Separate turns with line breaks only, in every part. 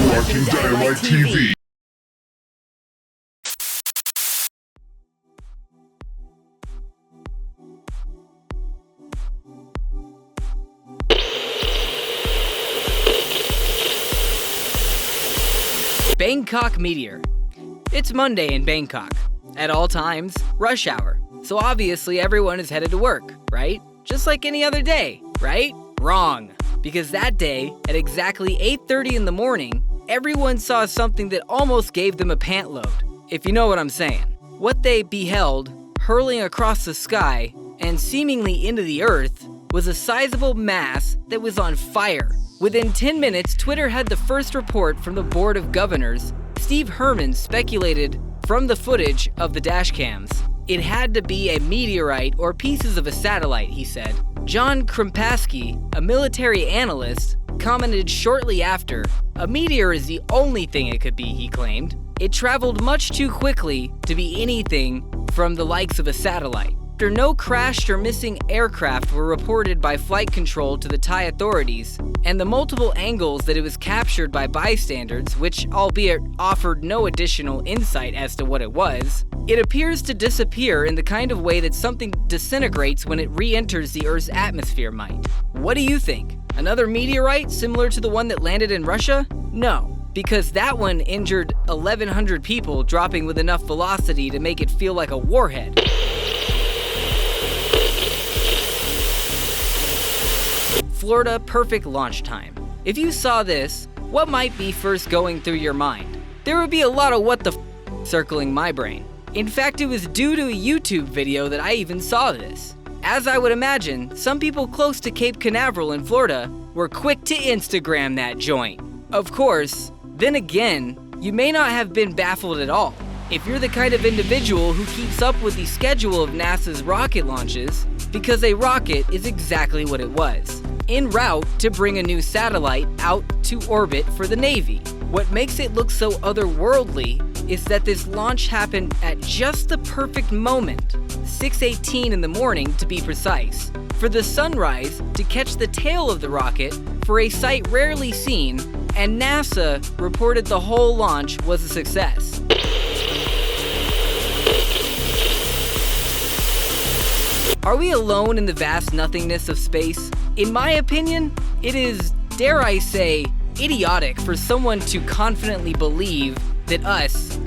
watching Dynamite TV.
Bangkok Meteor. It's Monday in Bangkok. At all times, rush hour. So obviously everyone is headed to work, right? Just like any other day, right? Wrong. Because that day, at exactly 8:30 in the morning, everyone saw something that almost gave them a pant load, if you know what I'm saying. What they beheld, hurling across the sky and seemingly into the earth, was a sizable mass that was on fire. Within 10 minutes, Twitter had the first report from the Board of Governors. Steve Herman speculated from the footage of the dashcams. It had to be a meteorite or pieces of a satellite, he said. John Krempasky, a military analyst, commented shortly after, "A meteor is the only thing it could be," he claimed. It traveled much too quickly to be anything from the likes of a satellite. After no crashed or missing aircraft were reported by flight control to the Thai authorities, and the multiple angles that it was captured by bystanders, which albeit offered no additional insight as to what it was, it appears to disappear in the kind of way that something disintegrates when it re-enters the Earth's atmosphere might. What do you think? Another meteorite similar to the one that landed in Russia? No, because that one injured 1,100 people, dropping with enough velocity to make it feel like a warhead. Florida perfect launch time. If you saw this, what might be first going through your mind? There would be a lot of what the circling my brain. In fact, it was due to a YouTube video that I even saw this. As I would imagine, some people close to Cape Canaveral in Florida were quick to Instagram that joint. Of course, then again, you may not have been baffled at all. If you're the kind of individual who keeps up with the schedule of NASA's rocket launches, because a rocket is exactly what it was. En route to bring a new satellite out to orbit for the Navy. What makes it look so otherworldly is that this launch happened at just the perfect moment, 6:18 in the morning to be precise, for the sunrise to catch the tail of the rocket for a sight rarely seen, and NASA reported the whole launch was a success. Are we alone in the vast nothingness of space? In my opinion, it is, dare I say, idiotic for someone to confidently believe that us,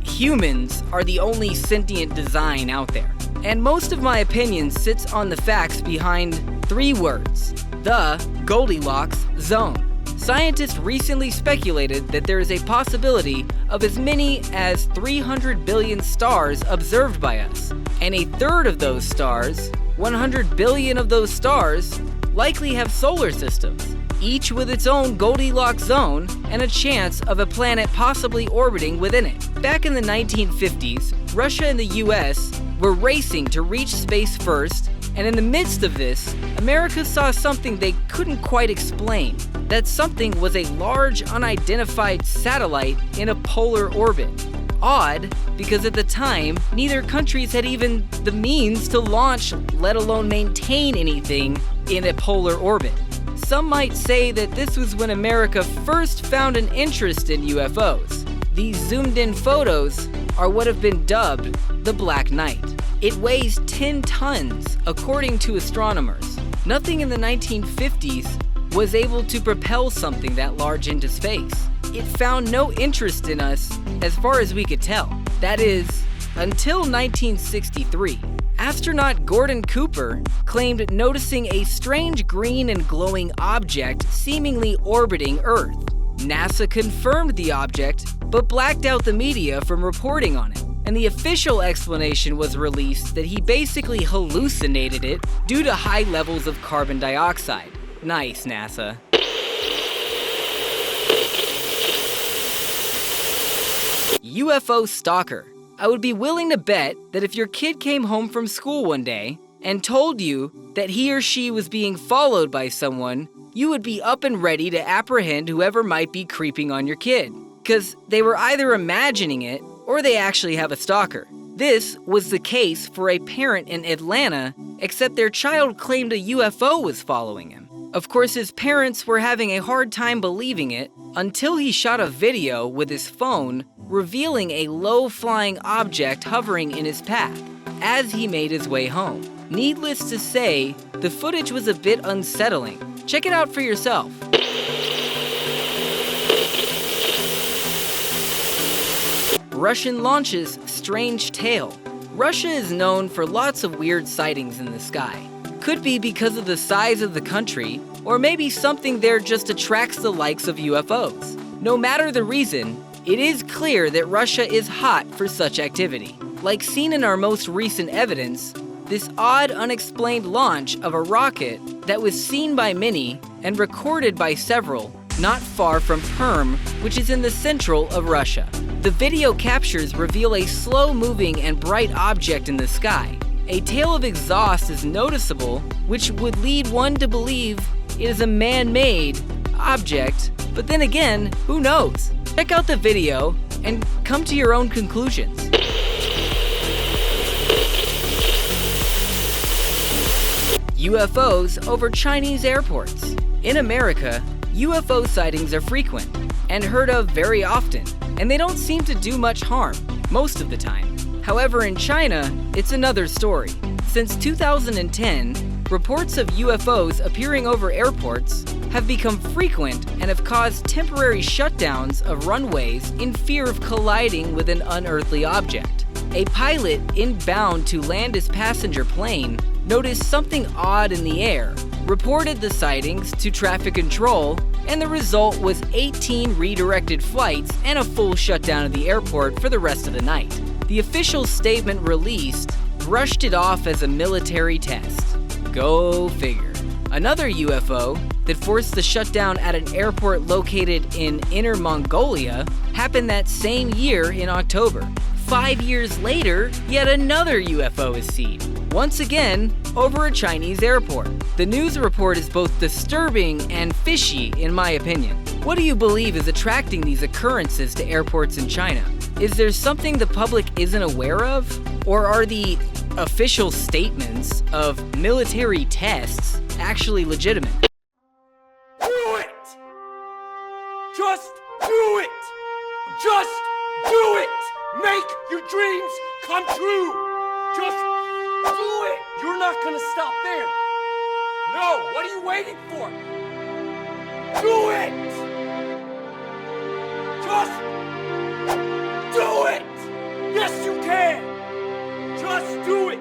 humans, are the only sentient design out there. And most of my opinion sits on the facts behind 3 words: the Goldilocks zone. Scientists recently speculated that there is a possibility of as many as 300 billion stars observed by us, and a third of those stars, 100 billion of those stars, likely have solar systems, each with its own Goldilocks zone and a chance of a planet possibly orbiting within it. Back in the 1950s, Russia and the US were racing to reach space first, and in the midst of this, America saw something they couldn't quite explain. That something was a large, unidentified satellite in a polar orbit. Odd, because at the time, neither countries had even the means to launch, let alone maintain anything in a polar orbit. Some might say that this was when America first found an interest in UFOs. These zoomed-in photos are what have been dubbed the Black Knight. It weighs 10 tons, according to astronomers. Nothing in the 1950s was able to propel something that large into space. It found no interest in us as far as we could tell. That is, until 1963. Astronaut Gordon Cooper claimed noticing a strange green and glowing object seemingly orbiting Earth. NASA confirmed the object, but blacked out the media from reporting on it. And the official explanation was released that he basically hallucinated it due to high levels of carbon dioxide. Nice, NASA. UFO Stalker. I would be willing to bet that if your kid came home from school one day and told you that he or she was being followed by someone, you would be up and ready to apprehend whoever might be creeping on your kid. Because they were either imagining it or they actually have a stalker. This was the case for a parent in Atlanta, except their child claimed a UFO was following him. Of course, his parents were having a hard time believing it, until he shot a video with his phone revealing a low-flying object hovering in his path as he made his way home. Needless to say, the footage was a bit unsettling. Check it out for yourself. Russian launches strange tail. Russia is known for lots of weird sightings in the sky. Could be because of the size of the country, or maybe something there just attracts the likes of UFOs. No matter the reason, it is clear that Russia is hot for such activity. Like seen in our most recent evidence, this odd, unexplained launch of a rocket that was seen by many and recorded by several not far from Perm, which is in the central of Russia. The video captures reveal a slow-moving and bright object in the sky. A tail of exhaust is noticeable, which would lead one to believe it is a man-made object, but then again, who knows? Check out the video and come to your own conclusions. UFOs over Chinese airports. In America, UFO sightings are frequent and heard of very often, and they don't seem to do much harm most of the time. However, in China, it's another story. Since 2010, reports of UFOs appearing over airports have become frequent and have caused temporary shutdowns of runways in fear of colliding with an unearthly object. A pilot inbound to land his passenger plane noticed something odd in the air, reported the sightings to traffic control, and the result was 18 redirected flights and a full shutdown of the airport for the rest of the night. The official statement released brushed it off as a military test. Go figure. Another UFO that forced the shutdown at an airport located in Inner Mongolia happened that same year in October. 5 years later, yet another UFO is seen, once again over a Chinese airport. The news report is both disturbing and fishy in my opinion. What do you believe is attracting these occurrences to airports in China? Is there something the public isn't aware of? Or are the official statements of military tests actually legitimate?
Do it! Just do it! Just do it! Make your dreams come true! Just do it! You're not gonna stop there! No! What are you waiting for? Do it! Just do it! Yes, you can! Just do it!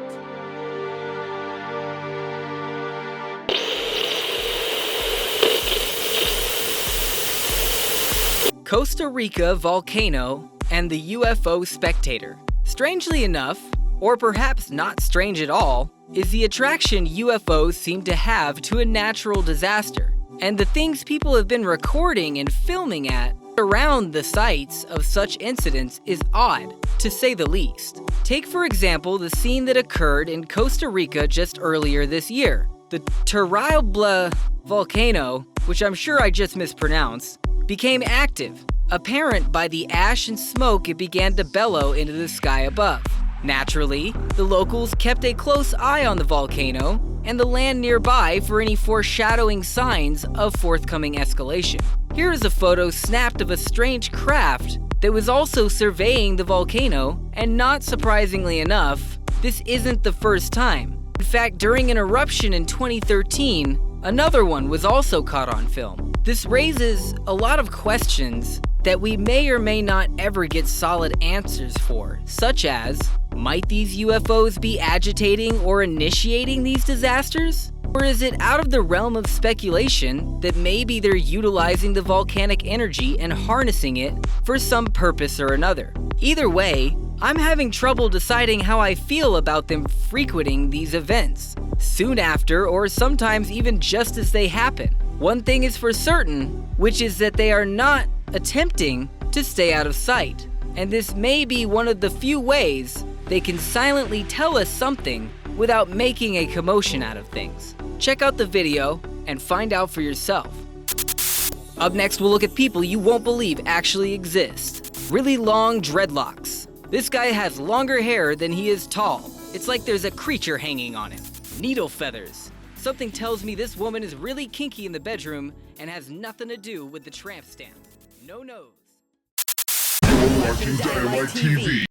Costa Rica volcano and the UFO spectator. Strangely enough, or perhaps not strange at all, is the attraction UFOs seem to have to a natural disaster, and the things people have been recording and filming at around the sites of such incidents is odd, to say the least. Take for example the scene that occurred in Costa Rica just earlier this year. The Terrible volcano, which I'm sure I just mispronounced, became active, apparent by the ash and smoke it began to bellow into the sky above. Naturally, the locals kept a close eye on the volcano and the land nearby for any foreshadowing signs of forthcoming escalation. Here is a photo snapped of a strange craft that was also surveying the volcano, and not surprisingly enough, this isn't the first time. In fact, during an eruption in 2013, another one was also caught on film. This raises a lot of questions that we may or may not ever get solid answers for, such as, might these UFOs be agitating or initiating these disasters? Or is it out of the realm of speculation that maybe they're utilizing the volcanic energy and harnessing it for some purpose or another? Either way, I'm having trouble deciding how I feel about them frequenting these events, soon after or sometimes even just as they happen. One thing is for certain, which is that they are not attempting to stay out of sight, and this may be one of the few ways they can silently tell us something without making a commotion out of things. Check out the video and find out for yourself. Up next, we'll look at people you won't believe actually exist. Really long dreadlocks. This guy has longer hair than he is tall. It's like there's a creature hanging on him. Needle feathers. Something tells me this woman is really kinky in the bedroom and has nothing to do with the tramp stamp. no nos.
You're watching Dynamite TV.